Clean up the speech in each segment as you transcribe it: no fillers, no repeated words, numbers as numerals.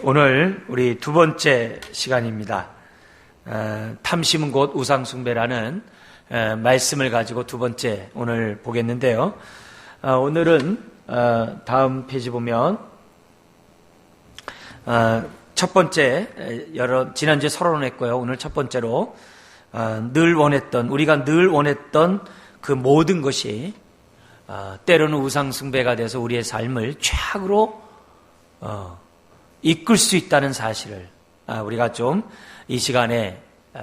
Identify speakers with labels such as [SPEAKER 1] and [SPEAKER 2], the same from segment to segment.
[SPEAKER 1] 오늘 우리 두 번째 시간입니다. 탐심은 곧 우상숭배라는 말씀을 가지고 두 번째 오늘 보겠는데요. 오늘은 다음 페이지 보면 첫 번째, 지난주에 서론했고요. 오늘 첫 번째로 우리가 늘 원했던 그 모든 것이 때로는 우상숭배가 돼서 우리의 삶을 최악으로 이끌 수 있다는 사실을 우리가 좀 이 시간에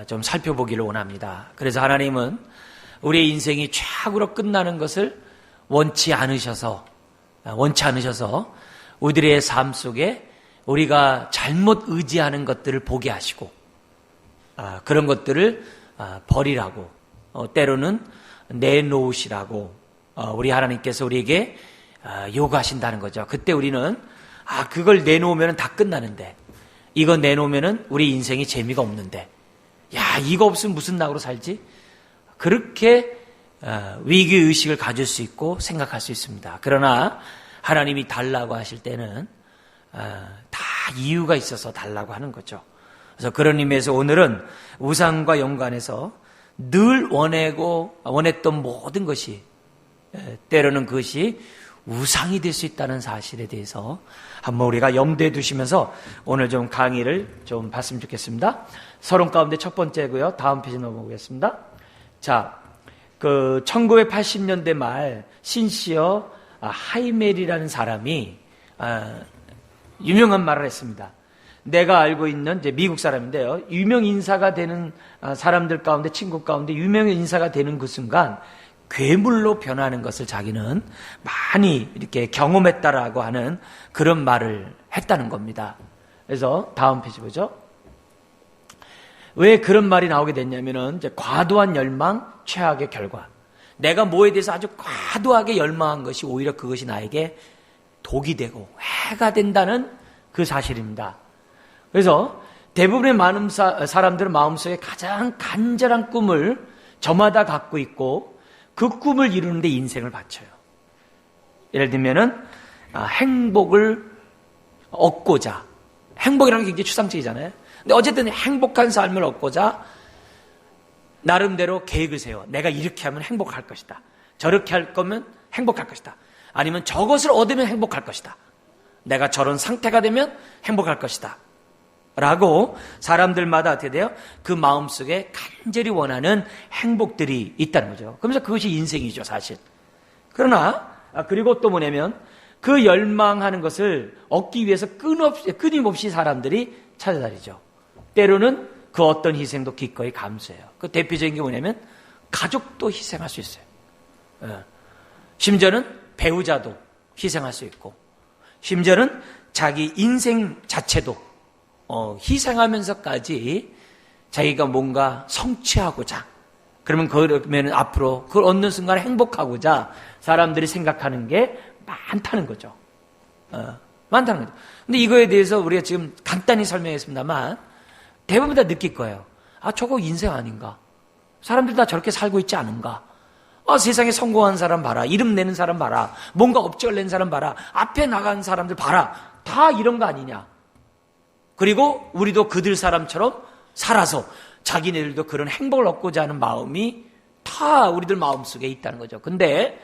[SPEAKER 1] 좀 살펴보기를 원합니다. 그래서 하나님은 우리의 인생이 최악으로 끝나는 것을 원치 않으셔서 우리의 삶 속에 우리가 잘못 의지하는 것들을 보게 하시고 그런 것들을 버리라고 때로는 내놓으시라고 우리 하나님께서 우리에게 요구하신다는 거죠. 그때 우리는 그걸 내놓으면 다 끝나는데, 이거 내놓으면 우리 인생이 재미가 없는데, 이거 없으면 무슨 낙으로 살지? 그렇게 위기의식을 가질 수 있고 생각할 수 있습니다. 그러나 하나님이 달라고 하실 때는 다 이유가 있어서 달라고 하는 거죠. 그래서 그런 의미에서 오늘은 우상과 연관해서 늘 원했던 모든 것이 때로는 그것이 우상이 될 수 있다는 사실에 대해서 한번 우리가 염두에 두시면서 오늘 좀 강의를 좀 봤으면 좋겠습니다. 서론 가운데 첫 번째고요. 다음 페이지 넘어오겠습니다. 자, 1980년대 말 신시어 하이멜이라는 사람이 유명한 말을 했습니다. 내가 알고 있는 이제 미국 사람인데요. 유명 인사가 되는 사람들 가운데, 친구 가운데 유명 인사가 되는 그 순간 괴물로 변하는 것을 자기는 많이 이렇게 경험했다라고 하는 그런 말을 했다는 겁니다. 그래서 다음 페이지 보죠. 왜 그런 말이 나오게 됐냐면은 이제 과도한 열망, 최악의 결과. 내가 뭐에 대해서 아주 과도하게 열망한 것이 오히려 그것이 나에게 독이 되고 해가 된다는 그 사실입니다. 그래서 대부분의 많은 사람들은 마음속에 가장 간절한 꿈을 저마다 갖고 있고 그 꿈을 이루는데 인생을 바쳐요. 예를 들면은 행복을 얻고자, 행복이라는 게 굉장히 추상적이잖아요. 근데 어쨌든 행복한 삶을 얻고자 나름대로 계획을 세워. 내가 이렇게 하면 행복할 것이다. 저렇게 할 거면 행복할 것이다. 아니면 저것을 얻으면 행복할 것이다. 내가 저런 상태가 되면 행복할 것이다. 라고 사람들마다 어떻게 돼요? 그 마음속에 간절히 원하는 행복들이 있다는 거죠. 그러면서 그것이 인생이죠, 사실. 그러나 그리고 또 뭐냐면 그 열망하는 것을 얻기 위해서 끊임없이 사람들이 찾아다니죠. 때로는 그 어떤 희생도 기꺼이 감수해요. 그 대표적인 게 뭐냐면 가족도 희생할 수 있어요. 심지어는 배우자도 희생할 수 있고, 심지어는 자기 인생 자체도 희생하면서까지 자기가 뭔가 성취하고자, 그러면 앞으로 그걸 얻는 순간에 행복하고자 사람들이 생각하는 게 많다는 거죠. 많다는 거죠. 근데 이거에 대해서 우리가 지금 간단히 설명했습니다만 대부분 다 느낄 거예요. 저거 인생 아닌가? 사람들 다 저렇게 살고 있지 않은가? 세상에 성공한 사람 봐라. 이름 내는 사람 봐라. 뭔가 업적을 낸 사람 봐라. 앞에 나간 사람들 봐라. 다 이런 거 아니냐? 그리고 우리도 그들 사람처럼 살아서 자기네들도 그런 행복을 얻고자 하는 마음이 다 우리들 마음속에 있다는 거죠. 근데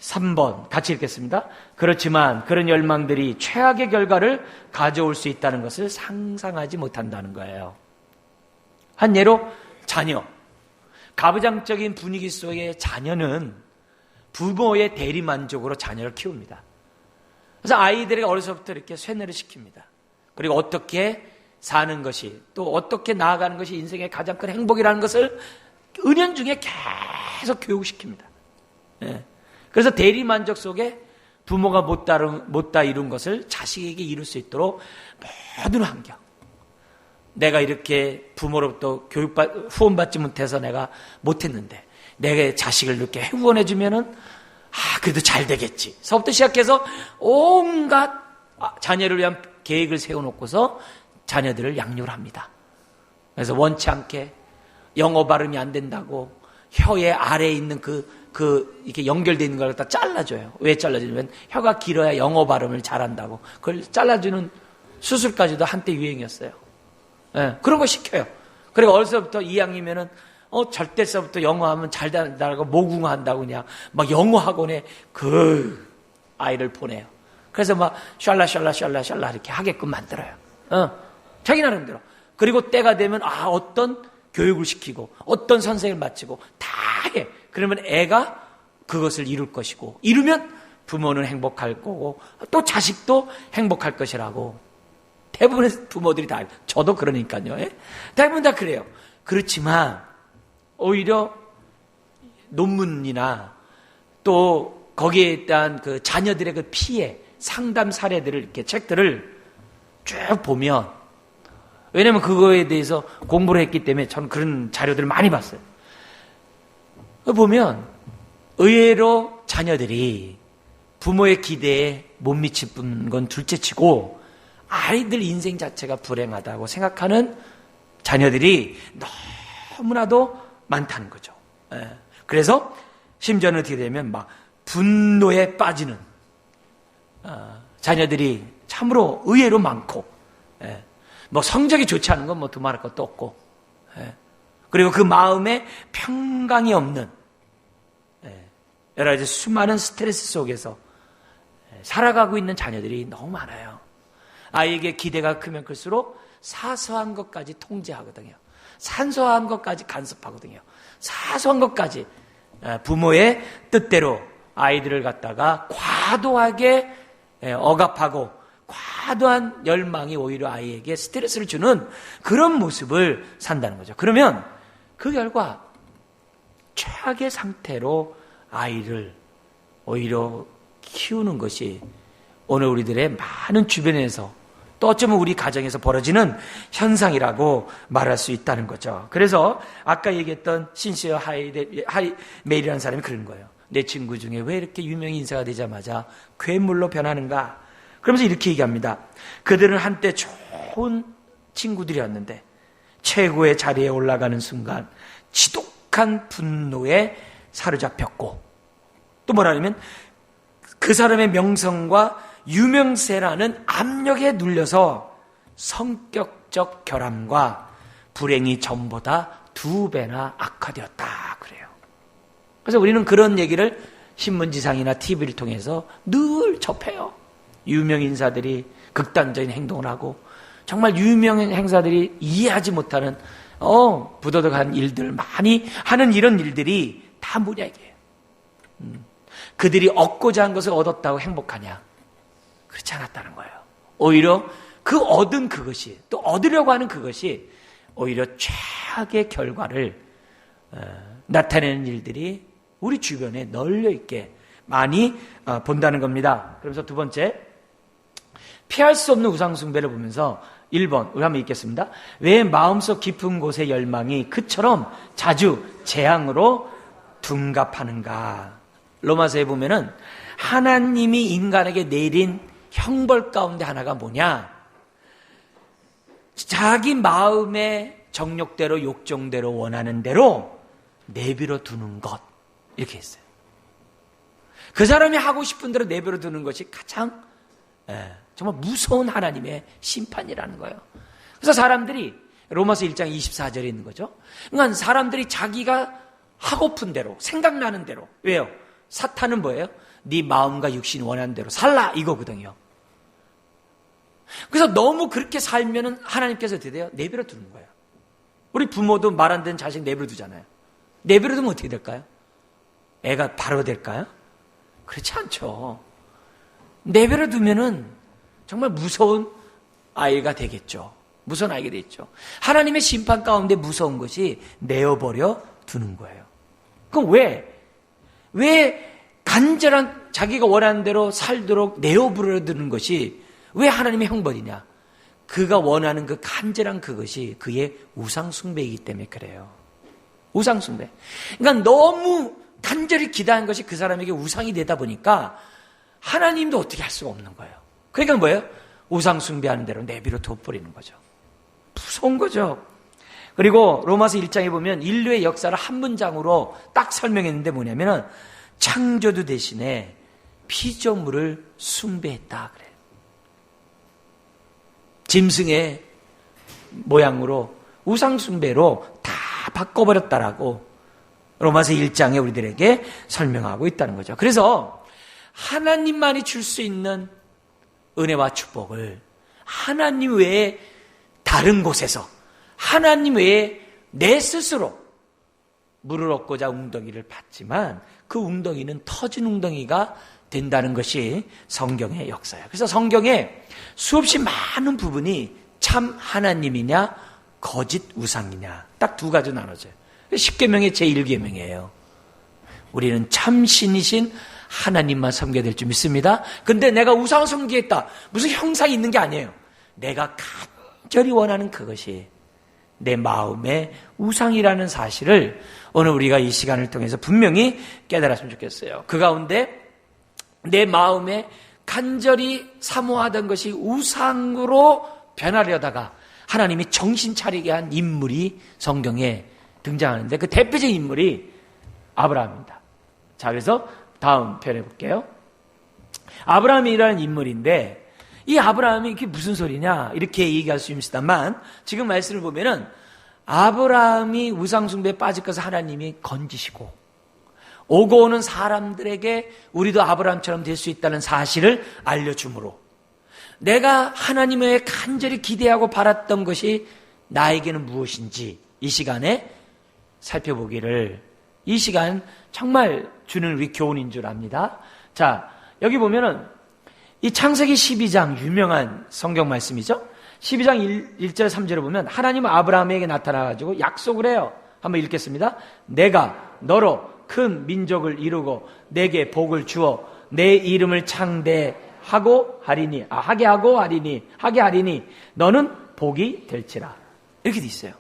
[SPEAKER 1] 3번 같이 읽겠습니다. 그렇지만 그런 열망들이 최악의 결과를 가져올 수 있다는 것을 상상하지 못한다는 거예요. 한 예로 자녀. 가부장적인 분위기 속의 자녀는 부모의 대리만족으로 자녀를 키웁니다. 그래서 아이들에게 어려서부터 이렇게 쇠뇌를 시킵니다. 그리고 어떻게 사는 것이, 또 어떻게 나아가는 것이 인생의 가장 큰 행복이라는 것을 은연중에 계속 교육시킵니다. 그래서 대리만족 속에 부모가 못다 이룬 것을 자식에게 이룰 수 있도록 모든 환경, 내가 이렇게 부모로부터 후원받지 못해서 내가 못했는데 내가 자식을 이렇게 후원해주면은 그래도 잘 되겠지. 서부터 시작해서 온갖 자녀를 위한 계획을 세워놓고서 자녀들을 양육을 합니다. 그래서 원치 않게 영어 발음이 안 된다고 혀의 아래에 있는 이렇게 연결되어 있는 걸 갖다 잘라줘요. 왜 잘라주냐면 혀가 길어야 영어 발음을 잘한다고. 그걸 잘라주는 수술까지도 한때 유행이었어요. 예, 그런 거 시켜요. 그리고 어려서부터 2학년이면은 절대서부터 영어 하면 잘 된다고 모국어 한다고 그냥 막 영어 학원에 그 아이를 보내요. 그래서 막 샬라 이렇게 하게끔 만들어요. 자기 나름대로. 그리고 때가 되면 어떤 교육을 시키고 어떤 선생을 마치고 다 해. 그러면 애가 그것을 이룰 것이고 이루면 부모는 행복할 거고 또 자식도 행복할 것이라고 대부분의 부모들이 다 알고 저도 그러니까요. 예? 대부분 다 그래요. 그렇지만 오히려 논문이나 또 거기에 대한 그 자녀들의 그 피해 상담 사례들을 이렇게 책들을 쭉 보면 왜냐면 그거에 대해서 공부를 했기 때문에 저는 그런 자료들을 많이 봤어요. 보면 의외로 자녀들이 부모의 기대에 못 미친 건 둘째치고 아이들 인생 자체가 불행하다고 생각하는 자녀들이 너무나도 많다는 거죠. 그래서 심지어는 어떻게 되면 막 분노에 빠지는 자녀들이 참으로 의외로 많고 뭐 성적이 좋지 않은 건 뭐 두말할 것도 없고 그리고 그 마음에 평강이 없는 여러 가지 수많은 스트레스 속에서 살아가고 있는 자녀들이 너무 많아요. 아이에게 기대가 크면 클수록 사소한 것까지 통제하거든요. 산소한 것까지 간섭하거든요. 사소한 것까지 부모의 뜻대로 아이들을 갖다가 과도하게 억압하고 과도한 열망이 오히려 아이에게 스트레스를 주는 그런 모습을 산다는 거죠. 그러면 그 결과 최악의 상태로 아이를 오히려 키우는 것이 오늘 우리들의 많은 주변에서 또 어쩌면 우리 가정에서 벌어지는 현상이라고 말할 수 있다는 거죠. 그래서 아까 얘기했던 신시어 하이메일이라는 사람이 그런 거예요. 내 친구 중에 왜 이렇게 유명 인사가 되자마자 괴물로 변하는가? 그러면서 이렇게 얘기합니다. 그들은 한때 좋은 친구들이었는데 최고의 자리에 올라가는 순간 지독한 분노에 사로잡혔고 또 뭐라냐면 그 사람의 명성과 유명세라는 압력에 눌려서 성격적 결함과 불행이 전보다 2배나 악화되었다 그래요. 그래서 우리는 그런 얘기를 신문지상이나 TV를 통해서 늘 접해요. 유명 인사들이 극단적인 행동을 하고 정말 유명 행사들이 이해하지 못하는 부도덕한 일들 많이 하는 이런 일들이 다 뭐냐 이게 그들이 얻고자 한 것을 얻었다고 행복하냐? 그렇지 않았다는 거예요. 오히려 그 얻은 그것이 또 얻으려고 하는 그것이 오히려 최악의 결과를 나타내는 일들이 우리 주변에 널려있게 많이 본다는 겁니다. 그래서 두 번째 피할 수 없는 우상숭배를 보면서 1번 우리 한번 읽겠습니다. 왜 마음속 깊은 곳의 열망이 그처럼 자주 재앙으로 둔갑하는가. 로마서에 보면은 하나님이 인간에게 내린 형벌 가운데 하나가 뭐냐? 자기 마음의 정욕대로 욕정대로 원하는 대로 내버려 두는 것 이렇게 했어요. 그 사람이 하고 싶은 대로 내버려 두는 것이 가장 정말 무서운 하나님의 심판이라는 거예요. 그래서 사람들이 로마서 1장 24절에 있는 거죠. 그러니까 사람들이 자기가 하고픈 대로 생각나는 대로 왜요? 사탄은 뭐예요? 네 마음과 육신이 원하는 대로 살라 이거거든요. 그래서 너무 그렇게 살면은 하나님께서 어떻게 돼요? 내버려 두는 거예요. 우리 부모도 말 안 되는 자식 내버려 두잖아요. 내버려 두면 어떻게 될까요? 애가 바로 될까요? 그렇지 않죠. 내버려 두면은 정말 무서운 아이가 되겠죠. 무서운 아이가 되겠죠. 하나님의 심판 가운데 무서운 것이 내어버려 두는 거예요. 그럼 왜 간절한 자기가 원하는 대로 살도록 내어버려 두는 것이 왜 하나님의 형벌이냐? 그가 원하는 그 간절한 그것이 그의 우상숭배이기 때문에 그래요. 우상숭배. 그러니까 너무 간절히 기대한 것이 그 사람에게 우상이 되다 보니까 하나님도 어떻게 할 수가 없는 거예요. 그러니까 뭐예요? 우상숭배하는 대로 내버려 둬버리는 거죠. 무서운 거죠. 그리고 로마서 1장에 보면 인류의 역사를 한 문장으로 딱 설명했는데 뭐냐면은 창조주 대신에 피조물을 숭배했다 그래요. 짐승의 모양으로 우상숭배로 다 바꿔버렸다라고 로마서 1장에 우리들에게 설명하고 있다는 거죠. 그래서 하나님만이 줄 수 있는 은혜와 축복을 하나님 외에 다른 곳에서 하나님 외에 내 스스로 물을 얻고자 웅덩이를 팠지만 그 웅덩이는 터진 웅덩이가 된다는 것이 성경의 역사예요. 그래서 성경에 수없이 많은 부분이 참 하나님이냐 거짓 우상이냐 딱 두 가지 나눠져요. 십계명의 제1계명이에요. 우리는 참 신이신 하나님만 섬겨야 될 줄 믿습니다. 근데 내가 우상을 섬기겠다 무슨 형상이 있는 게 아니에요. 내가 간절히 원하는 그것이 내 마음의 우상이라는 사실을 오늘 우리가 이 시간을 통해서 분명히 깨달았으면 좋겠어요. 그 가운데 내 마음에 간절히 사모하던 것이 우상으로 변하려다가 하나님이 정신 차리게 한 인물이 성경에 등장하는데 그 대표적인 인물이 아브라함입니다. 자, 그래서 다음 편에 볼게요. 아브라함이라는 인물인데 이 아브라함이 이게 무슨 소리냐 이렇게 얘기할 수 있습니다만 지금 말씀을 보면은 아브라함이 우상숭배에 빠질 것을 하나님이 건지시고 오고 오는 사람들에게 우리도 아브라함처럼 될 수 있다는 사실을 알려주므로 내가 하나님의 간절히 기대하고 바랐던 것이 나에게는 무엇인지 이 시간에 살펴보기를 이 시간 정말 주는 우리 교훈인 줄 압니다. 자, 여기 보면은 이 창세기 12장 유명한 성경 말씀이죠. 12장 1절 3절을 보면 하나님은 아브라함에게 나타나가지고 약속을 해요. 한번 읽겠습니다. 내가 너로 큰 민족을 이루고 내게 복을 주어 내 이름을 창대하고 하리니 하게 하리니 너는 복이 될지라. 이렇게 돼 있어요.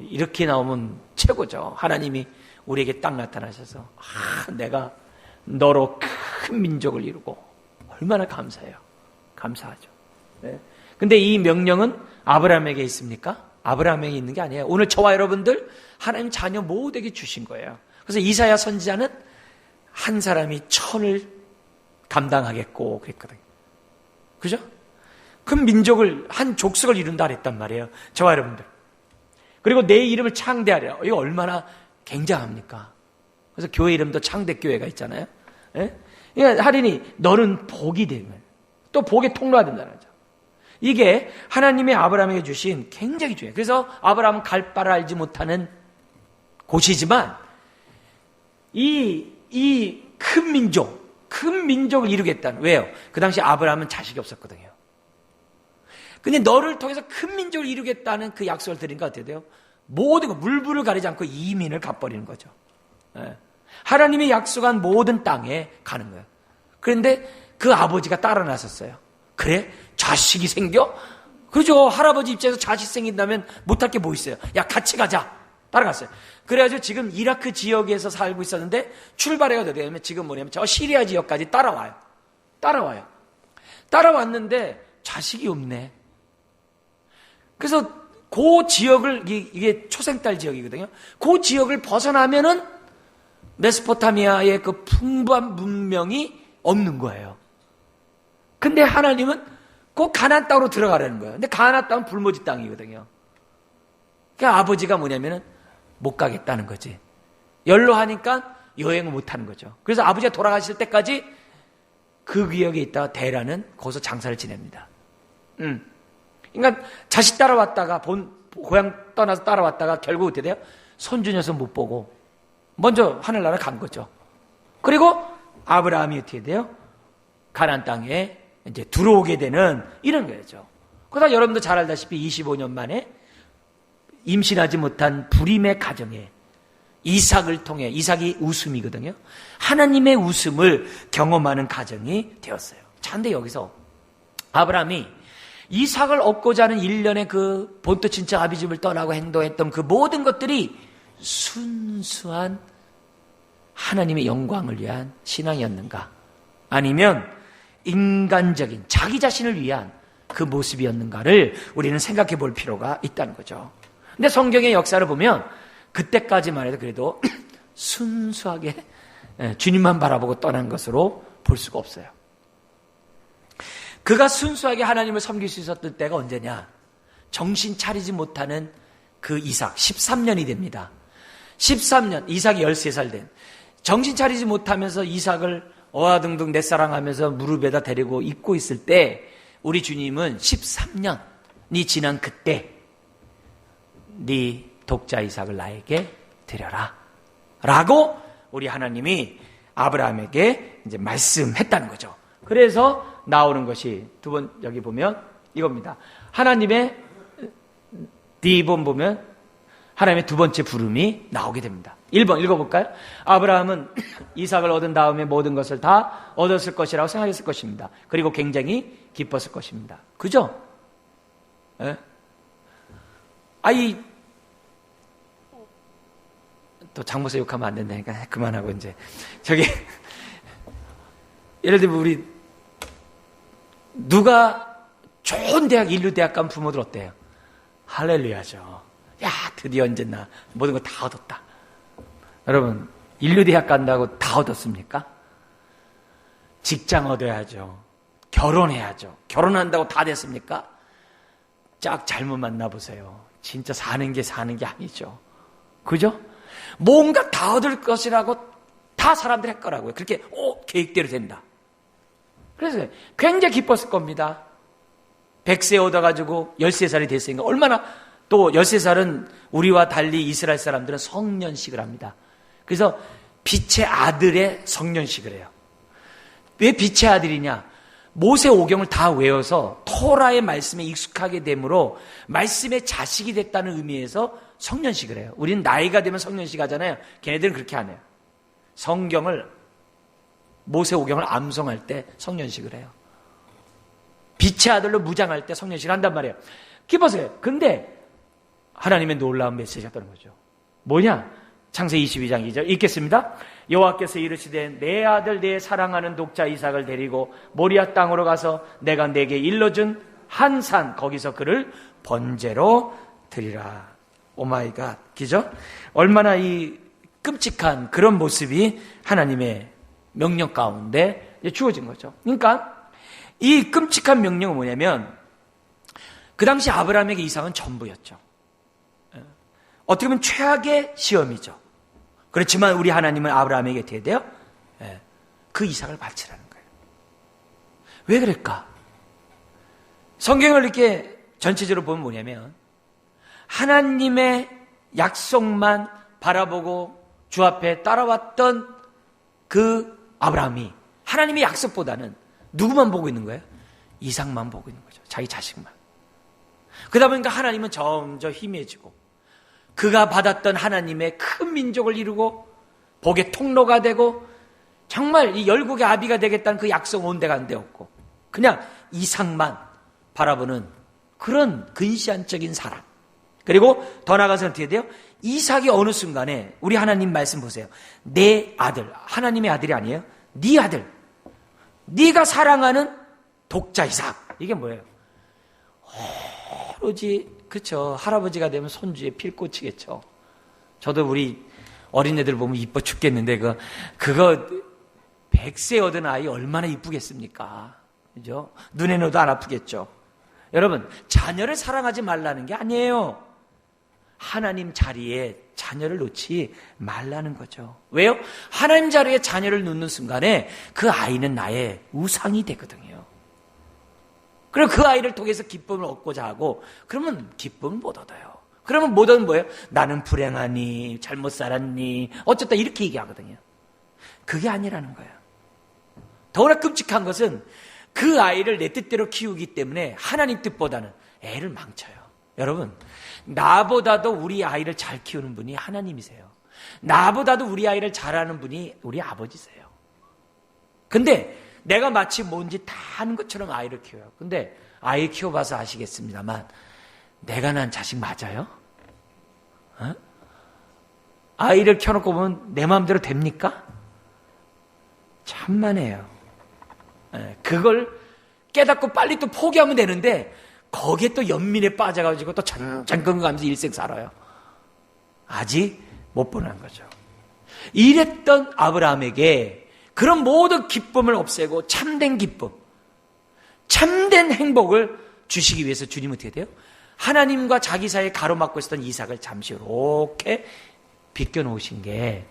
[SPEAKER 1] 이렇게 나오면 최고죠. 하나님이 우리에게 딱 나타나셔서 내가 너로 큰 민족을 이루고 얼마나 감사해요. 감사하죠. 네. 근데 이 명령은 아브라함에게 있습니까? 아브라함에게 있는 게 아니에요. 오늘 저와 여러분들 하나님 자녀 모두에게 주신 거예요. 그래서 이사야 선지자는 한 사람이 천을 감당하겠고 그랬거든요. 그죠? 큰 민족을 한 족속을 이룬다 그랬단 말이에요. 저와 여러분들. 그리고 내 이름을 창대하리라. 이거 얼마나 굉장합니까? 그래서 교회 이름도 창대교회가 있잖아요. 예? 그러니까 하리니 너는 복이 되면 또 복의 통로가 된다는 거죠. 이게 하나님이 아브라함에게 주신 굉장히 중요해요. 그래서 아브라함은 갈 바를 알지 못하는 곳이지만 이 큰 민족을 이루겠다는. 왜요? 그 당시 아브라함은 자식이 없었거든요. 근데 너를 통해서 큰 민족을 이루겠다는 그 약속을 드리니까 어떻게 돼요? 모든 거 물불을 가리지 않고 이민을 갚아버리는 거죠. 예. 하나님이 약속한 모든 땅에 가는 거예요. 그런데 그 아버지가 따라 나섰어요. 그래? 자식이 생겨? 그렇죠. 할아버지 입장에서 자식 생긴다면 못할 게 뭐 있어요? 야, 같이 가자. 따라갔어요. 그래가지고 지금 이라크 지역에서 살고 있었는데 출발해가 되면 지금 뭐냐면 저 시리아 지역까지 따라와요. 따라왔는데 자식이 없네. 그래서 그 지역을, 이게 초생딸 지역이거든요. 그 지역을 벗어나면은 메소포타미아의 그 풍부한 문명이 없는 거예요. 근데 하나님은 그 가나안 땅으로 들어가라는 거예요. 근데 가나안 땅은 불모지 땅이거든요. 그러니까 아버지가 뭐냐면은 못 가겠다는 거지. 연로하니까 여행을 못 하는 거죠. 그래서 아버지가 돌아가실 때까지 그 구역에 있다가 데라는 거기서 장사를 지냅니다. 그러니까 자식 따라왔다가 고향 떠나서 따라왔다가 결국 어떻게 돼요? 손주 녀석 못 보고 먼저 하늘나라 간 거죠. 그리고 아브라함이 어떻게 돼요? 가나안 땅에 이제 들어오게 되는 이런 거죠. 그러다 여러분도 잘 알다시피 25년 만에 임신하지 못한 불임의 가정에 이삭을 통해, 이삭이 웃음이거든요. 하나님의 웃음을 경험하는 가정이 되었어요. 자, 근데 여기서 아브라함이 이삭을 얻고자 하는 일련의 그 본토 친척 아비 집을 떠나고 행동했던 그 모든 것들이 순수한 하나님의 영광을 위한 신앙이었는가? 아니면 인간적인 자기 자신을 위한 그 모습이었는가를 우리는 생각해 볼 필요가 있다는 거죠. 근데 성경의 역사를 보면 그때까지만 해도 그래도 순수하게 주님만 바라보고 떠난 것으로 볼 수가 없어요. 그가 순수하게 하나님을 섬길 수 있었던 때가 언제냐? 정신 차리지 못하는 그 이삭 13년이 됩니다. 13년, 이삭이 13살 된, 정신 차리지 못하면서 이삭을 어아둥둥 내 사랑하면서 무릎에다 데리고 입고 있을 때 우리 주님은 13년이 지난 그때 네 독자 이삭을 나에게 드려라 라고 우리 하나님이 아브라함에게 이제 말씀했다는 거죠. 그래서 나오는 것이 두 번, 여기 보면 이겁니다. 하나님의 D번 보면 하나님의 두 번째 부름이 나오게 됩니다. 1번 읽어볼까요? 아브라함은 이삭을 얻은 다음에 모든 것을 다 얻었을 것이라고 생각했을 것입니다. 그리고 굉장히 기뻤을 것입니다. 그죠? 예? 또 장모사 욕하면 안 된다니까 그만하고 이제 저기 예를 들면 우리 누가 좋은 대학 인류대학 간 부모들 어때요? 할렐루야죠. 야 드디어 언제나 모든 거 다 얻었다. 여러분 인류대학 간다고 다 얻었습니까? 직장 얻어야죠. 결혼해야죠. 결혼한다고 다 됐습니까? 짝 잘못 만나보세요. 진짜 사는 게 아니죠. 그죠? 뭔가 다 얻을 것이라고 다 사람들이 할 거라고요. 그렇게 계획대로 된다. 그래서 굉장히 기뻤을 겁니다. 100세 얻어가지고 13살이 됐으니까 얼마나, 또 13살은 우리와 달리 이스라엘 사람들은 성년식을 합니다. 그래서 빛의 아들의 성년식을 해요. 왜 빛의 아들이냐? 모세 오경을 다 외워서 토라의 말씀에 익숙하게 되므로 말씀의 자식이 됐다는 의미에서 성년식을 해요. 우리는 나이가 되면 성년식 하잖아요. 걔네들은 그렇게 안 해요. 성경을, 모세 오경을 암송할 때 성년식을 해요. 빛의 아들로 무장할 때 성년식을 한단 말이에요. 기뻐서요. 근데 하나님의 놀라운 메시지가 떠는 거죠. 뭐냐? 창세기 22장 2절 읽겠습니다. 여호와께서 이르시되 내 아들 내 사랑하는 독자 이삭을 데리고 모리아 땅으로 가서 내가 내게 일러준 한 산 거기서 그를 번제로 드리라. 오마이갓, 그죠? 얼마나 이 끔찍한 그런 모습이 하나님의 명령 가운데 주어진 거죠. 그러니까 이 끔찍한 명령은 뭐냐면 그 당시 아브라함에게 이삭은 전부였죠. 어떻게 보면 최악의 시험이죠. 그렇지만 우리 하나님은 아브라함에게 대대요 그 이삭을 바치라는 거예요. 왜 그럴까? 성경을 이렇게 전체적으로 보면 뭐냐면 하나님의 약속만 바라보고 주 앞에 따라왔던 그 아브라함이 하나님의 약속보다는 누구만 보고 있는 거예요? 이삭만 보고 있는 거죠. 자기 자식만. 그러다 보니까 하나님은 점점 희미해지고 그가 받았던 하나님의 큰 민족을 이루고 복의 통로가 되고 정말 이 열국의 아비가 되겠다는 그 약속 온데가 안 되었고 그냥 이삭만 바라보는 그런 근시안적인 사람. 그리고 더 나아가서 어떻게 돼요? 이삭이 어느 순간에 우리 하나님 말씀 보세요. 내 아들, 하나님의 아들이 아니에요. 네 아들, 네가 사랑하는 독자 이삭. 이게 뭐예요? 오로지 그렇죠. 할아버지가 되면 손주에 필꽃이겠죠. 저도 우리 어린애들 보면 이뻐 죽겠는데 그거 100세 얻은 아이 얼마나 이쁘겠습니까? 그죠? 눈에 넣어도 안 아프겠죠. 여러분, 자녀를 사랑하지 말라는 게 아니에요. 하나님 자리에 자녀를 놓지 말라는 거죠. 왜요? 하나님 자리에 자녀를 놓는 순간에 그 아이는 나의 우상이 되거든요. 그리고 그 아이를 통해서 기쁨을 얻고자 하고 그러면 기쁨을 못 얻어요. 그러면 못 얻는 뭐예요? 나는 불행하니 잘못 살았니 어쨌다 이렇게 얘기하거든요. 그게 아니라는 거예요. 더구나 끔찍한 것은 그 아이를 내 뜻대로 키우기 때문에 하나님 뜻보다는 애를 망쳐요. 여러분, 나보다도 우리 아이를 잘 키우는 분이 하나님이세요. 나보다도 우리 아이를 잘하는 분이 우리 아버지세요. 근데 내가 마치 뭔지 다 하는 것처럼 아이를 키워요. 근데 아이 키워봐서 아시겠습니다만 내가 낳은 자식 맞아요? 아이를 켜놓고 보면 내 마음대로 됩니까? 천만에요. 그걸 깨닫고 빨리 또 포기하면 되는데 거기에 또 연민에 빠져가지고 또 잠깐가면서 일생 살아요. 아직 못 보는 거죠. 이랬던 아브라함에게 그런 모든 기쁨을 없애고 참된 기쁨, 참된 행복을 주시기 위해서 주님은 어떻게 돼요? 하나님과 자기 사이에 가로막고 있었던 이삭을 잠시 이렇게 비껴놓으신 게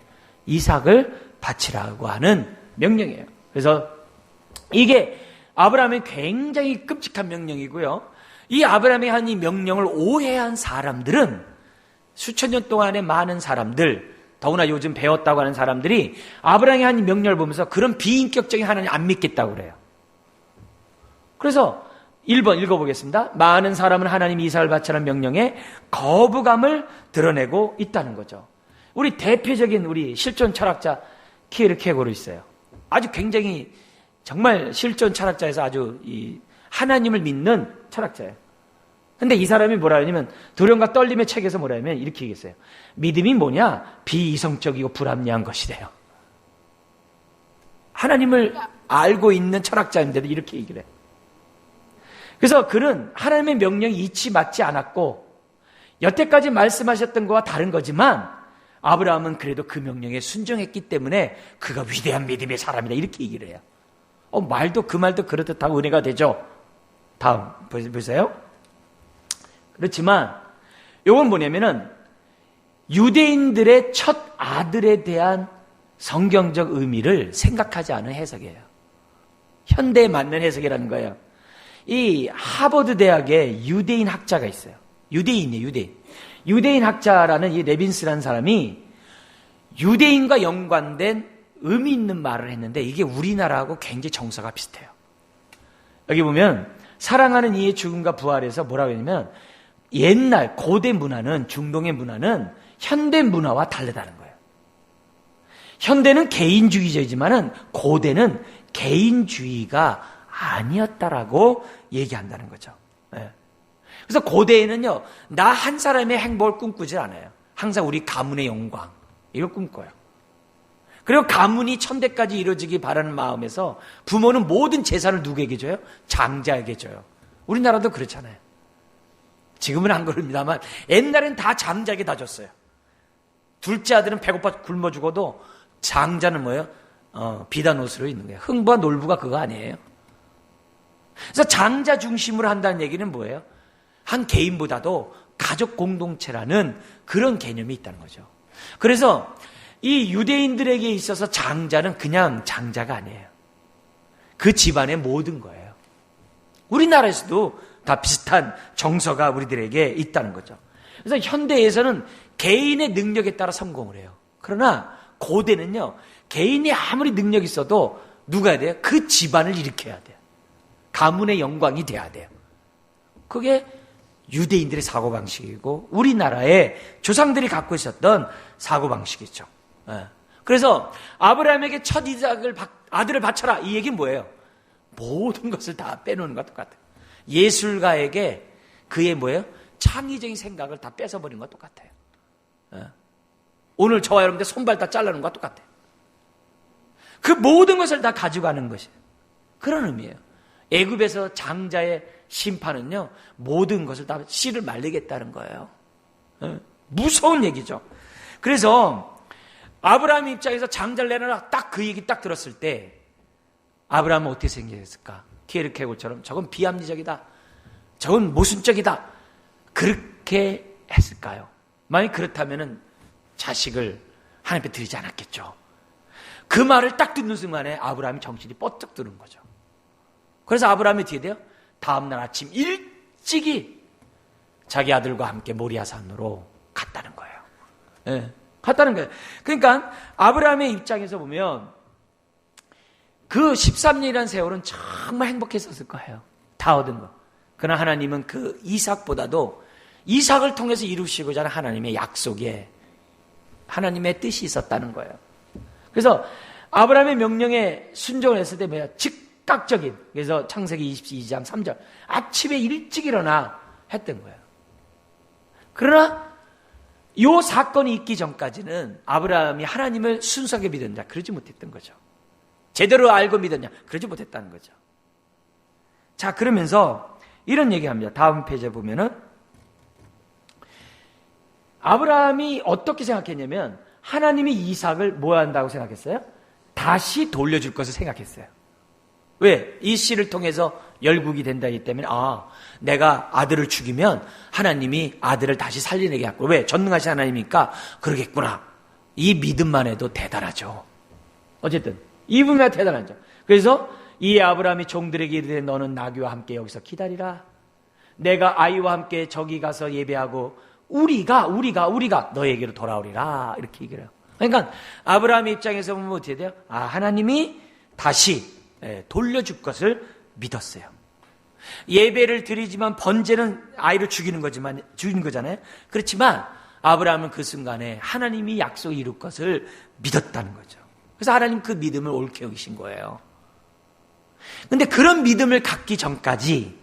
[SPEAKER 1] 이삭을 바치라고 하는 명령이에요. 그래서 이게 아브라함의 굉장히 끔찍한 명령이고요. 이 아브라함이 한 이 명령을 오해한 사람들은 수천 년 동안의 많은 사람들, 더구나 요즘 배웠다고 하는 사람들이 아브라함이 한 이 명령을 보면서 그런 비인격적인 하나님 안 믿겠다고 그래요. 그래서 1번 읽어보겠습니다. 많은 사람은 하나님 이삭을 바치라는 명령에 거부감을 드러내고 있다는 거죠. 우리 대표적인 우리 실존 철학자 키에르케고르 있어요. 아주 굉장히 정말 실존 철학자에서 아주 이 하나님을 믿는 철학자예요. 근데 이 사람이 뭐라 하냐면 두려움과 떨림의 책에서 뭐라 하면 이렇게 얘기했어요. 믿음이 뭐냐? 비이성적이고 불합리한 것이래요. 하나님을 알고 있는 철학자인데도 이렇게 얘기를 해요. 그래서 그는 하나님의 명령이 이치 맞지 않았고 여태까지 말씀하셨던 것과 다른 거지만 아브라함은 그래도 그 명령에 순종했기 때문에 그가 위대한 믿음의 사람이다 이렇게 얘기를 해요. 말도 그 말도 그렇듯하고 은혜가 되죠. 다음 보세요. 그렇지만 이건 뭐냐면은 유대인들의 첫 아들에 대한 성경적 의미를 생각하지 않은 해석이에요. 현대에 맞는 해석이라는 거예요. 이 하버드 대학에 유대인 학자가 있어요. 유대인이에요, 유대인. 유대인 학자라는 이 레빈스라는 사람이 유대인과 연관된 의미 있는 말을 했는데 이게 우리나라하고 굉장히 정서가 비슷해요. 여기 보면 사랑하는 이의 죽음과 부활에서 뭐라고 했냐면 옛날 고대 문화는 중동의 문화는 현대 문화와 다르다는 거예요. 현대는 개인주의자이지만은 고대는 개인주의가 아니었다라고 얘기한다는 거죠. 네. 그래서 고대에는요, 나 한 사람의 행복을 꿈꾸지 않아요. 항상 우리 가문의 영광, 이걸 꿈꿔요. 그리고 가문이 천대까지 이루어지기 바라는 마음에서 부모는 모든 재산을 누구에게 줘요? 장자에게 줘요. 우리나라도 그렇잖아요. 지금은 안 그럽니다만 옛날엔 다 장자에게 다 줬어요. 둘째 아들은 배고파 굶어 죽어도 장자는 뭐예요? 비단 옷으로 있는 거예요. 흥부와 놀부가 그거 아니에요. 그래서 장자 중심으로 한다는 얘기는 뭐예요? 한 개인보다도 가족 공동체라는 그런 개념이 있다는 거죠. 그래서 이 유대인들에게 있어서 장자는 그냥 장자가 아니에요. 그 집안의 모든 거예요. 우리나라에서도 다 비슷한 정서가 우리들에게 있다는 거죠. 그래서 현대에서는 개인의 능력에 따라 성공을 해요. 그러나 고대는요, 개인이 아무리 능력이 있어도 누가 해야 돼요? 그 집안을 일으켜야 돼요. 가문의 영광이 돼야 돼요. 그게 유대인들의 사고방식이고 우리나라의 조상들이 갖고 있었던 사고방식이죠. 그래서 아브라함에게 첫 이삭을 아들을 바쳐라 이 얘기는 뭐예요? 모든 것을 다 빼놓는 것과 똑같아요. 예술가에게 그의 뭐예요? 창의적인 생각을 다 뺏어버리는 것과 똑같아요. 오늘 저와 여러분들 손발 다 잘라놓은 것과 똑같아요. 그 모든 것을 다 가져가는 것이에요. 그런 의미예요. 애굽에서 장자의 심판은요, 모든 것을 다 씨를 말리겠다는 거예요. 무서운 얘기죠. 그래서 아브라함 입장에서 장자를 내놔라 딱 그 얘기 딱 들었을 때 아브라함은 어떻게 생각했을까? 키에르케고르처럼 저건 비합리적이다, 저건 모순적이다, 그렇게 했을까요? 만약 그렇다면은 자식을 하나님 앞에 드리지 않았겠죠. 그 말을 딱 듣는 순간에 아브라함이 정신이 뻗쩍 드는 거죠. 그래서 아브라함이 어떻게 돼요? 다음날 아침 일찍이 자기 아들과 함께 모리아산으로 갔다는 거예요. 네, 갔다는 거예요. 그러니까 아브라함의 입장에서 보면 그 13년이라는 세월은 정말 행복했었을 거예요. 다 얻은 거. 그러나 하나님은 그 이삭보다도 이삭을 통해서 이루시고자 하는 하나님의 약속에 하나님의 뜻이 있었다는 거예요. 그래서 아브라함의 명령에 순종을 했을 때 뭐야? 즉각적인, 그래서 창세기 22장 3절 아침에 일찍 일어나 했던 거예요. 그러나 이 사건이 있기 전까지는 아브라함이 하나님을 순수하게 믿었냐? 그러지 못했던 거죠. 제대로 알고 믿었냐? 그러지 못했다는 거죠. 자, 그러면서 이런 얘기합니다. 다음 페이지에 보면은 아브라함이 어떻게 생각했냐면 하나님이 이삭을 뭐 한다고 생각했어요? 다시 돌려줄 것을 생각했어요. 왜? 이 씨를 통해서 열국이 된다기 때문에 내가 아들을 죽이면 하나님이 아들을 다시 살려내게 하고 왜? 전능하신 하나님이니까 그러겠구나. 이 믿음만 해도 대단하죠. 어쨌든 이 부분이 대단하죠. 그래서 이 아브라함이 종들에게 이르되 너는 나귀와 함께 여기서 기다리라. 내가 아이와 함께 저기 가서 예배하고 우리가 너에게로 돌아오리라. 이렇게 얘기를 해요. 그러니까 아브라함의 입장에서 보면 어떻게 돼요? 하나님이 다시 돌려줄 것을 믿었어요. 예배를 드리지만 번제는 아이를 죽이는 거잖아요. 그렇지만 아브라함은 그 순간에 하나님이 약속을 이룰 것을 믿었다는 거죠. 그래서 하나님 그 믿음을 옳게 여기신 거예요. 근데 그런 믿음을 갖기 전까지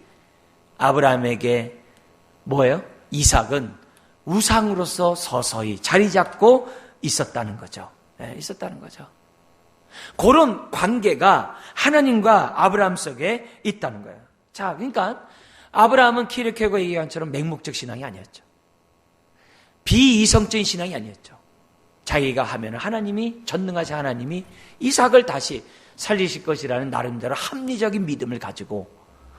[SPEAKER 1] 아브라함에게 뭐예요? 이삭은 우상으로서 서서히 자리 잡고 있었다는 거죠. 있었다는 거죠. 그런 관계가 하나님과 아브라함 속에 있다는 거예요. 자, 그러니까 아브라함은 키르케고가 얘기한 것처럼 맹목적 신앙이 아니었죠. 비이성적인 신앙이 아니었죠. 자기가 하면 하나님이, 전능하신 하나님이 이삭을 다시 살리실 것이라는 나름대로 합리적인 믿음을 가지고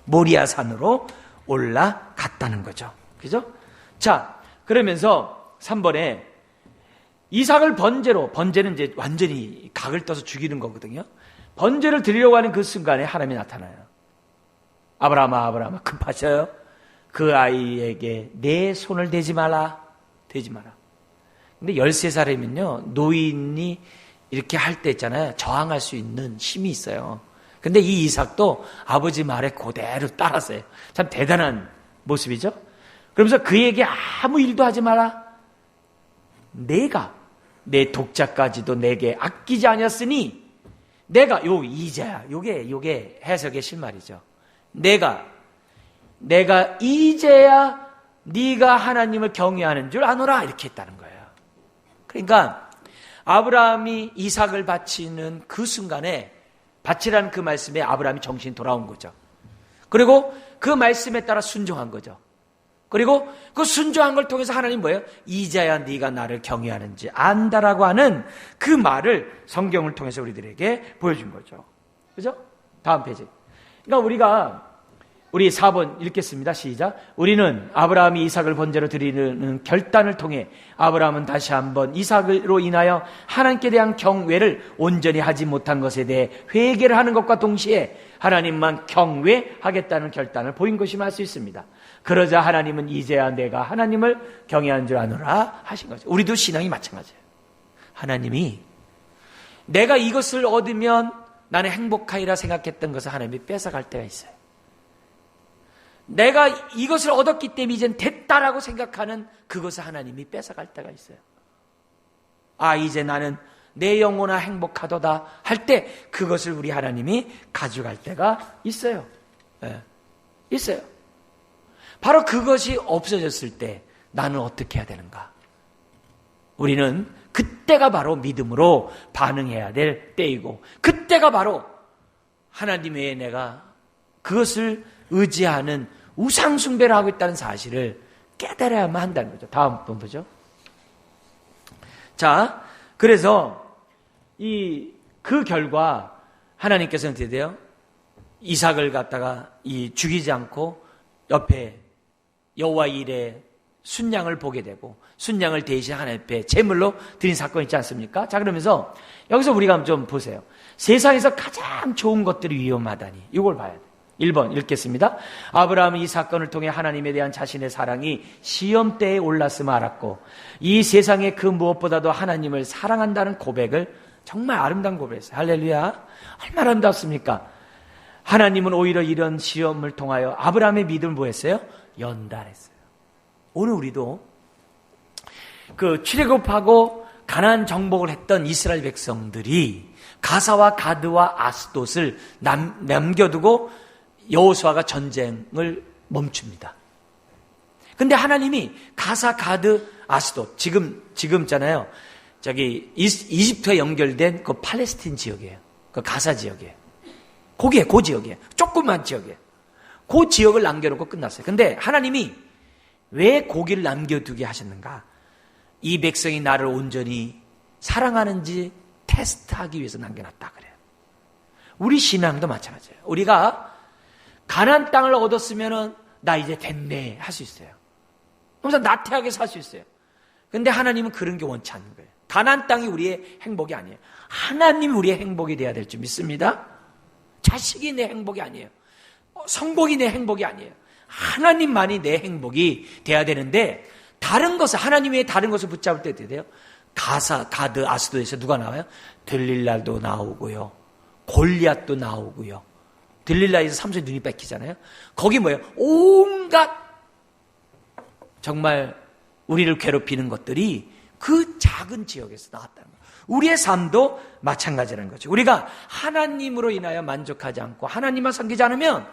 [SPEAKER 1] 모리아 산으로 올라갔다는 거죠. 그죠? 자, 그러면서 3번에 이삭을 번제는 이제 완전히 각을 떠서 죽이는 거거든요. 번제를 드리려고 하는 그 순간에 하나님이 나타나요. 아브라함아 급하셔요. 그 아이에게 내 손을 대지 마라. 근데 13살이면요 노인이 이렇게 할 때 있잖아요, 저항할 수 있는 힘이 있어요. 근데 이 이삭도 아버지 말에 그대로 따랐어요. 참 대단한 모습이죠. 그러면서 그에게 아무 일도 하지 마라. 내가 내 독자까지도 내게 아끼지 아니었으니 내가 이제야 요게 해석의 실말이죠. 내가 이제야 네가 하나님을 경외하는 줄 아노라 이렇게 했다는 거예요. 그러니까 아브라함이 이삭을 바치는 그 순간에 바치라는 그 말씀에 아브라함이 정신이 돌아온 거죠. 그리고 그 말씀에 따라 순종한 거죠. 그리고 그 순종한 걸 통해서 하나님 뭐예요? 이제야 네가 나를 경외하는지 안다라고 하는 그 말을 성경을 통해서 우리들에게 보여준 거죠. 그죠? 다음 페이지. 그러니까 우리 4번 읽겠습니다. 시작. 우리는 아브라함이 이삭을 번제로 드리는 결단을 통해 아브라함은 다시 한번 이삭으로 인하여 하나님께 대한 경외를 온전히 하지 못한 것에 대해 회개를 하는 것과 동시에 하나님만 경외하겠다는 결단을 보인 것임을 알 수 있습니다. 그러자 하나님은 이제야 내가 하나님을 경외하는 줄 아노라 하신 거죠. 우리도 신앙이 마찬가지예요. 하나님이 내가 이것을 얻으면 나는 행복하리라 생각했던 것을 하나님이 뺏어갈 때가 있어요. 내가 이것을 얻었기 때문에 이젠 됐다라고 생각하는 그것을 하나님이 뺏어갈 때가 있어요. 이제 나는 내 영혼아 행복하도다 할 때 그것을 우리 하나님이 가져갈 때가 있어요. 있어요. 바로 그것이 없어졌을 때 나는 어떻게 해야 되는가? 우리는 그때가 바로 믿음으로 반응해야 될 때이고, 그때가 바로 하나님 외에 내가 그것을 의지하는 우상숭배를 하고 있다는 사실을 깨달아야만 한다는 거죠. 다음 번 보죠. 자, 그래서 그 결과 하나님께서는 어떻게 돼요? 이삭을 갖다가 죽이지 않고 옆에 여호와 일에 순양을 보게 되고, 순양을 대신 하나님 앞에 제물로 드린 사건이 있지 않습니까? 자, 그러면서 여기서 우리가 좀 보세요. 세상에서 가장 좋은 것들이 위험하다니, 이걸 봐야 돼요. 1번 읽겠습니다. 아브라함은 이 사건을 통해 하나님에 대한 자신의 사랑이 시험대에 올랐음을 알았고, 이 세상의 그 무엇보다도 하나님을 사랑한다는 고백을, 정말 아름다운 고백이었어요. 할렐루야. 얼마나 아름답습니까? 하나님은 오히려 이런 시험을 통하여 아브라함의 믿음을 뭐 했어요? 연단했어요. 오늘 우리도 그 출애굽하고 가나안 정복을 했던 이스라엘 백성들이 가사와 가드와 아스돗을 남겨두고 여호수아가 전쟁을 멈춥니다. 근데 하나님이 가사, 가드, 아스돗, 지금 있잖아요. 저기 이집트와 연결된 그 팔레스틴 지역이에요. 그 가사 지역이에요. 거기에, 그 지역이에요. 조그만 지역이에요. 그 지역을 남겨놓고 끝났어요. 근데 하나님이 왜 거기를 남겨두게 하셨는가? 이 백성이 나를 온전히 사랑하는지 테스트하기 위해서 남겨놨다 그래요. 우리 신앙도 마찬가지예요. 우리가 가나안 땅을 얻었으면은 나 이제 됐네 할 수 있어요. 그래서 나태하게 살 수 있어요. 근데 하나님은 그런 게 원치 않는 거예요. 가나안 땅이 우리의 행복이 아니에요. 하나님이 우리의 행복이 돼야 될 줄 믿습니다. 자식이 내 행복이 아니에요. 성복이 내 행복이 아니에요. 하나님만이 내 행복이 돼야 되는데 다른 것을 하나님 외에 다른 것을 붙잡을 때 어떻게 돼요? 가드, 아스도에서 누가 나와요? 들릴라도 나오고요. 골리앗도 나오고요. 들릴라에서 삼손이 눈이 뺏기잖아요. 거기 뭐예요? 온갖 정말 우리를 괴롭히는 것들이 그 작은 지역에서 나왔다는 거예요. 우리의 삶도 마찬가지라는 거죠. 우리가 하나님으로 인하여 만족하지 않고 하나님만 섬기지 않으면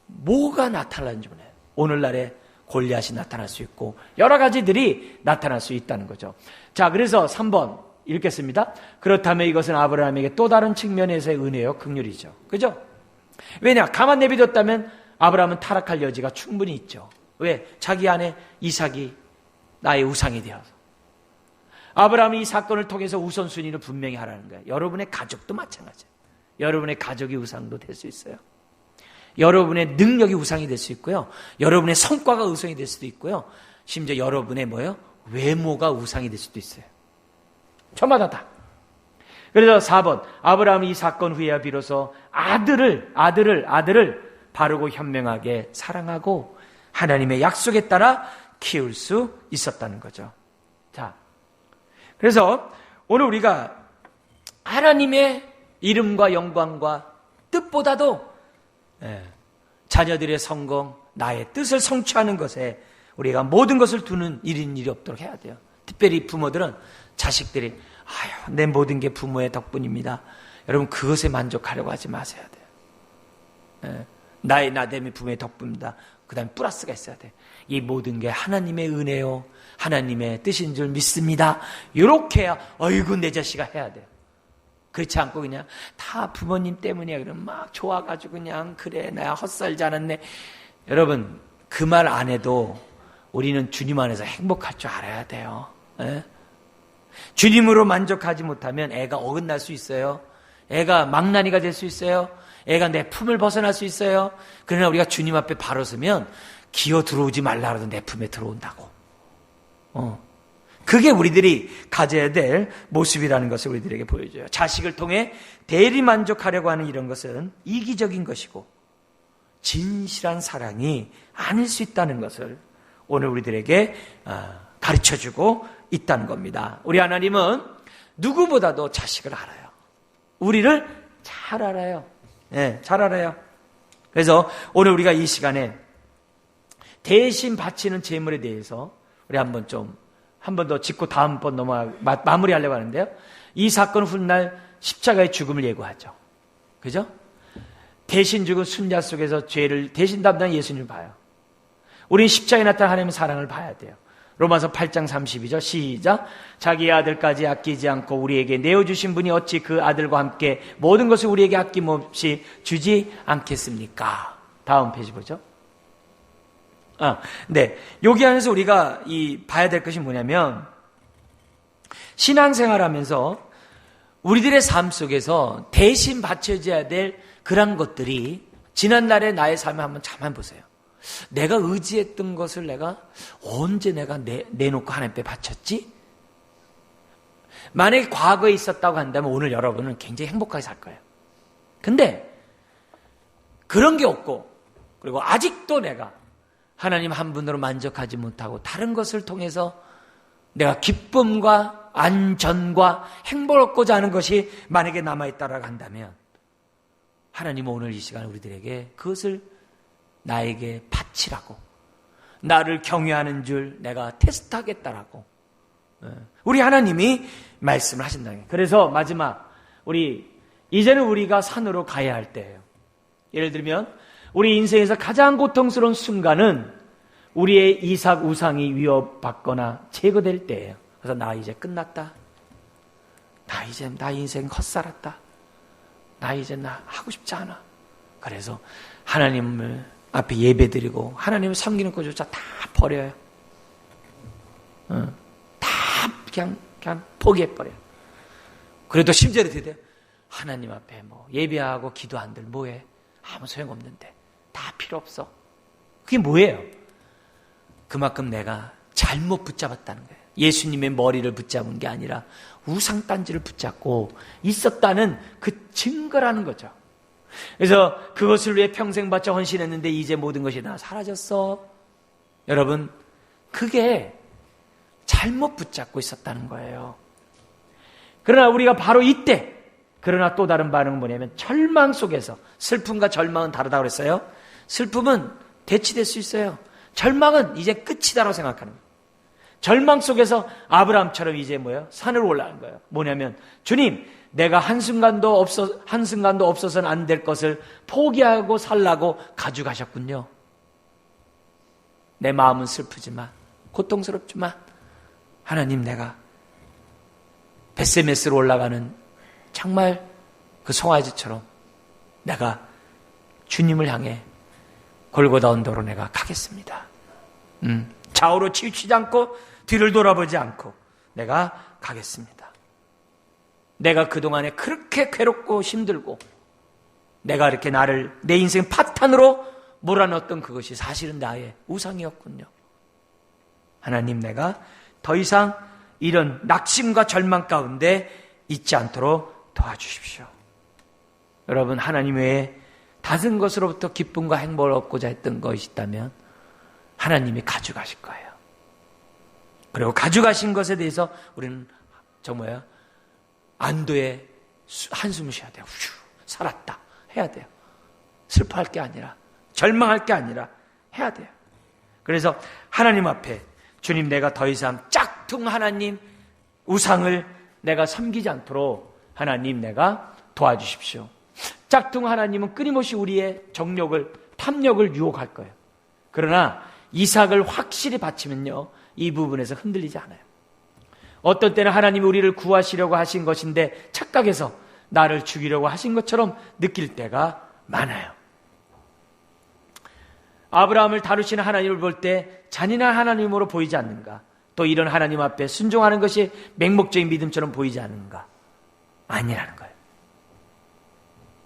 [SPEAKER 1] 뭐가 나타나는지 몰라요. 오늘날에 골리앗이 나타날 수 있고 여러 가지들이 나타날 수 있다는 거죠. 자, 그래서 3번 읽겠습니다. 그렇다면 이것은 아브라함에게 또 다른 측면에서의 은혜요, 긍휼이죠. 그죠? 왜냐? 가만 내비뒀다면 아브라함은 타락할 여지가 충분히 있죠. 왜? 자기 안에 이삭이 나의 우상이 되어서. 아브라함이 이 사건을 통해서 우선순위를 분명히 하라는 거예요. 여러분의 가족도 마찬가지예요. 여러분의 가족이 우상도 될 수 있어요. 여러분의 능력이 우상이 될 수 있고요. 여러분의 성과가 우상이 될 수도 있고요. 심지어 여러분의 뭐예요? 외모가 우상이 될 수도 있어요. 저마다 다. 그래서 4번 아브라함이 이 사건 후에야 비로소 아들을 바르고 현명하게 사랑하고 하나님의 약속에 따라 키울 수 있었다는 거죠. 자, 그래서 오늘 우리가 하나님의 이름과 영광과 뜻보다도 자녀들의 성공, 나의 뜻을 성취하는 것에 우리가 모든 것을 두는 일이 없도록 해야 돼요. 특별히 부모들은 자식들이 내 모든 게 부모의 덕분입니다. 여러분 그것에 만족하려고 하지 마셔야 돼요. 나의 나됨이 부모의 덕분입니다. 그 다음에 플러스가 있어야 돼. 이 모든 게 하나님의 은혜요, 하나님의 뜻인 줄 믿습니다. 이렇게 해야 어이구 내 자식아 해야 돼요. 그렇지 않고 그냥 다 부모님 때문이야. 그럼 막 좋아가지고 그냥 그래 내가 헛살지 않았네. 여러분 그 말 안 해도 우리는 주님 안에서 행복할 줄 알아야 돼요. 에? 주님으로 만족하지 못하면 애가 어긋날 수 있어요. 애가 망나니가 될 수 있어요. 애가 내 품을 벗어날 수 있어요. 그러나 우리가 주님 앞에 바로 서면 기어 들어오지 말라 그래도 내 품에 들어온다고. 그게 우리들이 가져야 될 모습이라는 것을 우리들에게 보여줘요. 자식을 통해 대리 만족하려고 하는 이런 것은 이기적인 것이고 진실한 사랑이 아닐 수 있다는 것을 오늘 우리들에게 가르쳐주고 있다는 겁니다. 우리 하나님은 누구보다도 자식을 알아요. 우리를 잘 알아요. 네, 잘 알아요. 그래서 오늘 우리가 이 시간에 대신 바치는 제물에 대해서 우리 한 번 더 짚고 다음번 마무리하려고 하는데요. 이 사건 훗날 십자가의 죽음을 예고하죠. 그죠? 대신 죽은 순자 속에서 죄를 대신 담당한 예수님을 봐요. 우리는 십자가에 나타난 하나님의 사랑을 봐야 돼요. 로마서 8장 32절 시작. 자기의 아들까지 아끼지 않고 우리에게 내어주신 분이 어찌 그 아들과 함께 모든 것을 우리에게 아낌없이 주지 않겠습니까? 다음 페이지 보죠. 네. 여기 안에서 우리가 봐야 될 것이 뭐냐면, 신앙생활 하면서 우리들의 삶 속에서 대신 바쳐져야 될 그런 것들이 지난날의 나의 삶에 한번 가만 보세요. 내가 의지했던 것을 내가 언제 내가 내놓고 하나님 앞에 바쳤지? 만약에 과거에 있었다고 한다면 오늘 여러분은 굉장히 행복하게 살 거예요. 근데 그런 게 없고, 그리고 아직도 내가 하나님 한 분으로 만족하지 못하고 다른 것을 통해서 내가 기쁨과 안전과 행복을 얻고자 하는 것이 만약에 남아있다라고 한다면 하나님은 오늘 이 시간 우리들에게 그것을 나에게 바치라고, 나를 경외하는 줄 내가 테스트하겠다라고 우리 하나님이 말씀을 하신다는 거예요. 그래서 마지막 이제는 우리가 산으로 가야 할 때예요. 예를 들면 우리 인생에서 가장 고통스러운 순간은 우리의 이삭 우상이 위협받거나 제거될 때예요. 그래서 나 이제 끝났다. 나 인생 헛살았다. 나 이제 나 하고 싶지 않아. 그래서 하나님을 앞에 예배드리고 하나님을 섬기는 것조차 다 버려요. 다 그냥 포기해버려요. 그래도 심지어 어떻게 돼요? 하나님 앞에 뭐 예배하고 기도한들 뭐해? 아무 소용없는데. 다 필요 없어. 그게 뭐예요? 그만큼 내가 잘못 붙잡았다는 거예요. 예수님의 머리를 붙잡은 게 아니라 우상단지를 붙잡고 있었다는 그 증거라는 거죠. 그래서 그것을 위해 평생 바쳐 헌신했는데 이제 모든 것이 다 사라졌어. 여러분, 그게 잘못 붙잡고 있었다는 거예요. 그러나 우리가 바로 이때, 그러나 또 다른 반응은 뭐냐면 절망 속에서, 슬픔과 절망은 다르다고 그랬어요. 슬픔은 대치될 수 있어요. 절망은 이제 끝이다라고 생각하는 거예요. 절망 속에서 아브라함처럼 이제 뭐예요? 산으로 올라가는 거예요. 뭐냐면, 주님, 내가 한순간도 없어서는 안 될 것을 포기하고 살라고 가져가셨군요. 내 마음은 슬프지만, 고통스럽지만, 하나님, 내가 벳세메스로 올라가는 정말 그 송아지처럼 내가 주님을 향해 골고다 언덕으로 내가 가겠습니다. 좌우로 치우치지 않고 뒤를 돌아보지 않고 내가 가겠습니다. 내가 그동안에 그렇게 괴롭고 힘들고 내가 이렇게 내 인생 파탄으로 몰아넣었던 그것이 사실은 나의 우상이었군요. 하나님, 내가 더 이상 이런 낙심과 절망 가운데 있지 않도록 도와주십시오. 여러분, 하나님 외에 다른 것으로부터 기쁨과 행복을 얻고자 했던 것이 있다면 하나님이 가져가실 거예요. 그리고 가져가신 것에 대해서 우리는 정말 안도의 한숨을 쉬어야 돼요. 휴, 살았다 해야 돼요. 슬퍼할 게 아니라, 절망할 게 아니라 해야 돼요. 그래서 하나님 앞에, 주님, 내가 더 이상 짝퉁 하나님 우상을 내가 섬기지 않도록 하나님, 내가 도와주십시오. 짝퉁 하나님은 끊임없이 우리의 정욕을, 탐욕을 유혹할 거예요. 그러나 이삭을 확실히 바치면요, 이 부분에서 흔들리지 않아요. 어떤 때는 하나님이 우리를 구하시려고 하신 것인데 착각해서 나를 죽이려고 하신 것처럼 느낄 때가 많아요. 아브라함을 다루시는 하나님을 볼 때 잔인한 하나님으로 보이지 않는가? 또 이런 하나님 앞에 순종하는 것이 맹목적인 믿음처럼 보이지 않는가? 아니라는 거예요.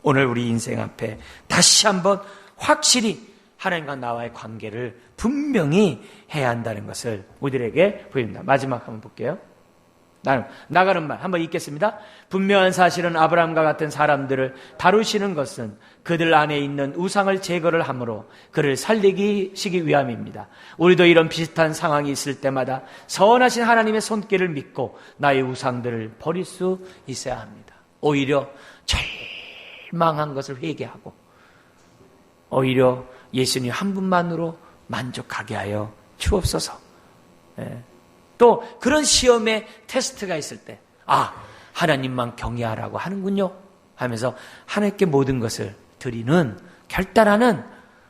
[SPEAKER 1] 오늘 우리 인생 앞에 다시 한번 확실히 하나님과 나와의 관계를 분명히 해야 한다는 것을 우리들에게 보입니다. 마지막 한번 볼게요. 나가는 말 한번 읽겠습니다. 분명한 사실은 아브라함과 같은 사람들을 다루시는 것은 그들 안에 있는 우상을 제거를 함으로 그를 살리시기 위함입니다. 우리도 이런 비슷한 상황이 있을 때마다 선하신 하나님의 손길을 믿고 나의 우상들을 버릴 수 있어야 합니다. 오히려 절망한 것을 회개하고 오히려 예수님 한 분만으로 만족하게 하여 주옵소서. 또 그런 시험의 테스트가 있을 때 하나님만 경외하라고 하는군요 하면서 하나님께 모든 것을 드리는, 결단하는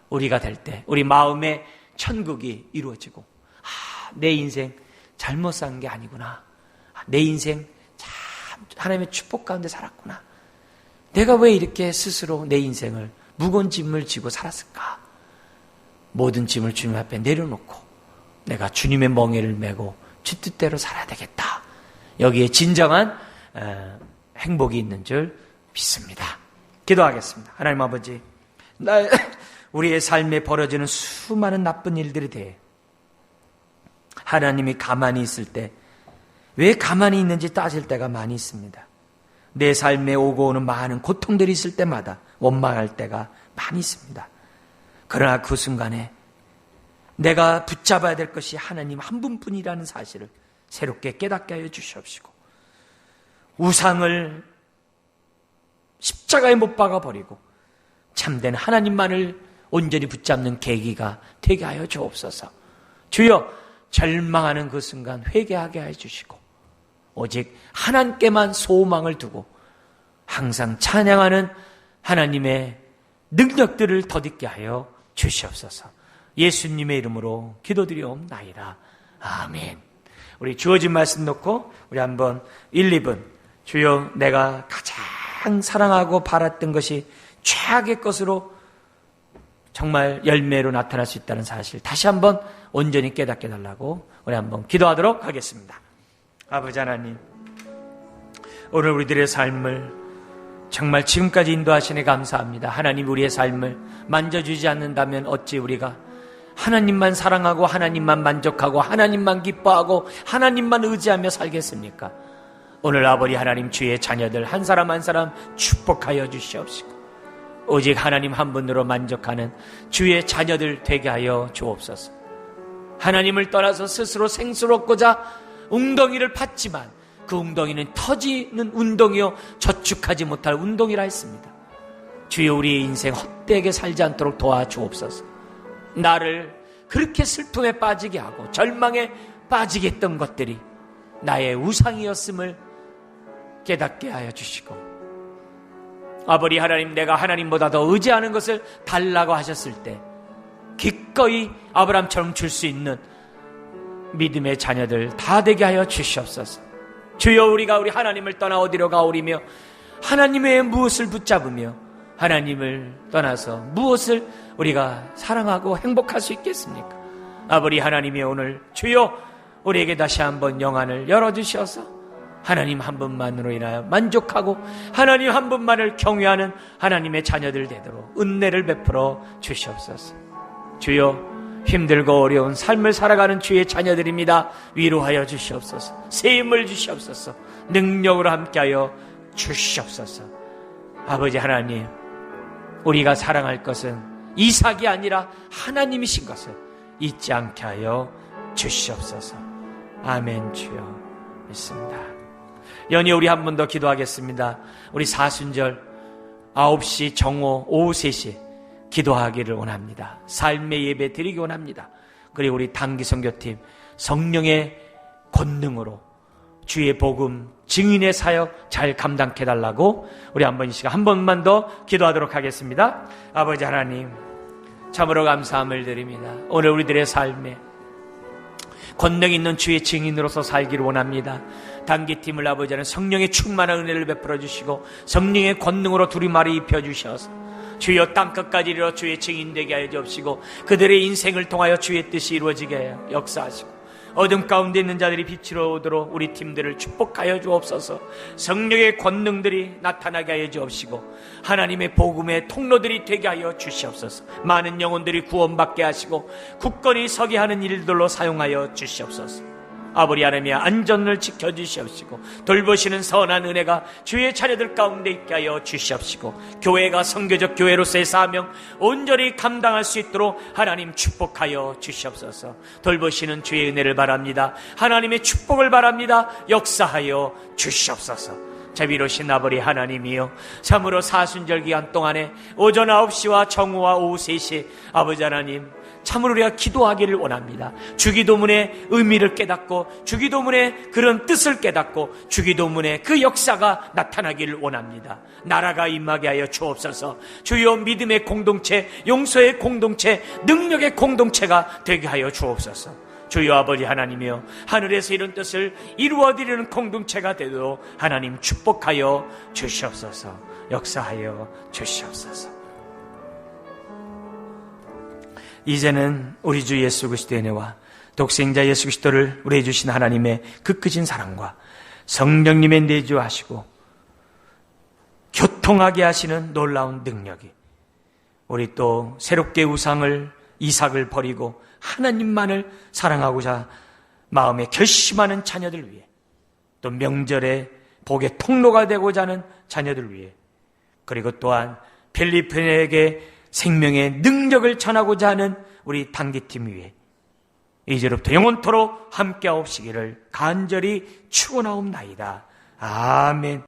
[SPEAKER 1] 우리가 될 때 우리 마음의 천국이 이루어지고 내 인생 잘못 산 게 아니구나, 내 인생 참 하나님의 축복 가운데 살았구나, 내가 왜 이렇게 스스로 내 인생을 무거운 짐을 지고 살았을까, 모든 짐을 주님 앞에 내려놓고 내가 주님의 멍에를 메고 주 뜻대로 살아야 되겠다, 여기에 진정한 행복이 있는 줄 믿습니다. 기도하겠습니다. 하나님 아버지, 우리의 삶에 벌어지는 수많은 나쁜 일들에 대해 하나님이 가만히 있을 때 왜 가만히 있는지 따질 때가 많이 있습니다. 내 삶에 오고 오는 많은 고통들이 있을 때마다 원망할 때가 많이 있습니다. 그러나 그 순간에 내가 붙잡아야 될 것이 하나님 한 분뿐이라는 사실을 새롭게 깨닫게 하여 주시옵시고, 우상을 십자가에 못 박아 버리고 참된 하나님만을 온전히 붙잡는 계기가 되게 하여 주옵소서. 주여, 절망하는 그 순간 회개하게 하여 주시고 오직 하나님께만 소망을 두고 항상 찬양하는 하나님의 능력들을 덧입게 하여 주시옵소서. 예수님의 이름으로 기도드리옵나이다. 아멘. 우리 주어진 말씀 놓고 우리 한번 1, 2분 주여, 내가 가장 사랑하고 바랐던 것이 최악의 것으로 정말 열매로 나타날 수 있다는 사실 다시 한번 온전히 깨닫게 달라고 우리 한번 기도하도록 하겠습니다. 아버지 하나님, 오늘 우리들의 삶을 정말 지금까지 인도하시니 감사합니다. 하나님 우리의 삶을 만져주지 않는다면 어찌 우리가 하나님만 사랑하고 하나님만 만족하고 하나님만 기뻐하고 하나님만 의지하며 살겠습니까? 오늘 아버지 하나님 주의 자녀들 한 사람 한 사람 축복하여 주시옵시고 오직 하나님 한 분으로 만족하는 주의 자녀들 되게 하여 주옵소서. 하나님을 떠나서 스스로 생수를 얻고자 웅덩이를 팠지만 그 웅덩이는 터지는 운동이요 저축하지 못할 운동이라 했습니다. 주여 우리의 인생 헛되게 살지 않도록 도와주옵소서. 나를 그렇게 슬픔에 빠지게 하고 절망에 빠지게 했던 것들이 나의 우상이었음을 깨닫게 하여 주시고 아버지 하나님 내가 하나님보다 더 의지하는 것을 달라고 하셨을 때 기꺼이 아브라함처럼 줄 수 있는 믿음의 자녀들 다 되게 하여 주시옵소서. 주여 우리가 우리 하나님을 떠나 어디로 가오리며 하나님의 무엇을 붙잡으며 하나님을 떠나서 무엇을 우리가 사랑하고 행복할 수 있겠습니까? 아버지 하나님이 오늘 주여 우리에게 다시 한번 영안을 열어주셔서 하나님 한 분만으로 인하여 만족하고 하나님 한 분만을 경외하는 하나님의 자녀들 되도록 은혜를 베풀어 주시옵소서. 주여 힘들고 어려운 삶을 살아가는 주의 자녀들입니다. 위로하여 주시옵소서. 새 힘을 주시옵소서. 능력으로 함께하여 주시옵소서. 아버지 하나님 우리가 사랑할 것은 이삭이 아니라 하나님이신 것을 잊지 않게 하여 주시옵소서. 아멘. 주여 믿습니다. 연이 우리 한 번 더 기도하겠습니다. 우리 사순절 9시 정오 오후 3시 기도하기를 원합니다. 삶의 예배 드리기 원합니다. 그리고 우리 단기 선교팀 성령의 권능으로 주의 복음 증인의 사역 잘 감당해 달라고 우리 한 번만 더 기도하도록 하겠습니다. 아버지 하나님 참으로 감사함을 드립니다. 오늘 우리들의 삶에 권능 있는 주의 증인으로서 살기를 원합니다. 단기팀을 아버지 하나님 성령의 충만한 은혜를 베풀어 주시고 성령의 권능으로 두루마리 입혀 주셔서 주여 땅끝까지 이르러 주의 증인 되게 하여 주옵시고 그들의 인생을 통하여 주의 뜻이 이루어지게 하여 역사하시고 어둠 가운데 있는 자들이 빛으로 오도록 우리 팀들을 축복하여 주옵소서. 성령의 권능들이 나타나게 하여 주옵시고 하나님의 복음의 통로들이 되게 하여 주시옵소서. 많은 영혼들이 구원받게 하시고 굳건히 서게 하는 일들로 사용하여 주시옵소서. 아버지 하나님의 안전을 지켜주시옵시고 돌보시는 선한 은혜가 주의 자녀들 가운데 있게 하여 주시옵시고 교회가 선교적 교회로서의 사명 온전히 감당할 수 있도록 하나님 축복하여 주시옵소서. 돌보시는 주의 은혜를 바랍니다. 하나님의 축복을 바랍니다. 역사하여 주시옵소서. 자비로우신 아버지 하나님이여 참으로 사순절 기간 동안에 오전 9시와 정오와 오후 3시 아버지 하나님 참으로 우리가 기도하기를 원합니다. 주기도문의 의미를 깨닫고 주기도문의 그런 뜻을 깨닫고 주기도문의 그 역사가 나타나기를 원합니다. 나라가 임하게 하여 주옵소서. 주여 믿음의 공동체, 용서의 공동체, 능력의 공동체가 되게 하여 주옵소서. 주여 아버지 하나님이여 하늘에서 이런 뜻을 이루어드리는 공동체가 되도록 하나님 축복하여 주시옵소서. 역사하여 주시옵소서. 이제는 우리 주 예수 그리스도의 은혜와 독생자 예수 그리스도를 우리에게 주신 하나님의 그 크신 사랑과 성령님의 내주하시고 교통하게 하시는 놀라운 능력이 우리 또 새롭게 우상을 이삭을 버리고 하나님만을 사랑하고자 마음에 결심하는 자녀들 위해 또 명절에 복의 통로가 되고자 하는 자녀들 위해 그리고 또한 필리핀에게 생명의 능력을 전하고자 하는 우리 단기팀 위에 이제로부터 영원토록 함께하옵시기를 간절히 축원하옵나이다. 아멘.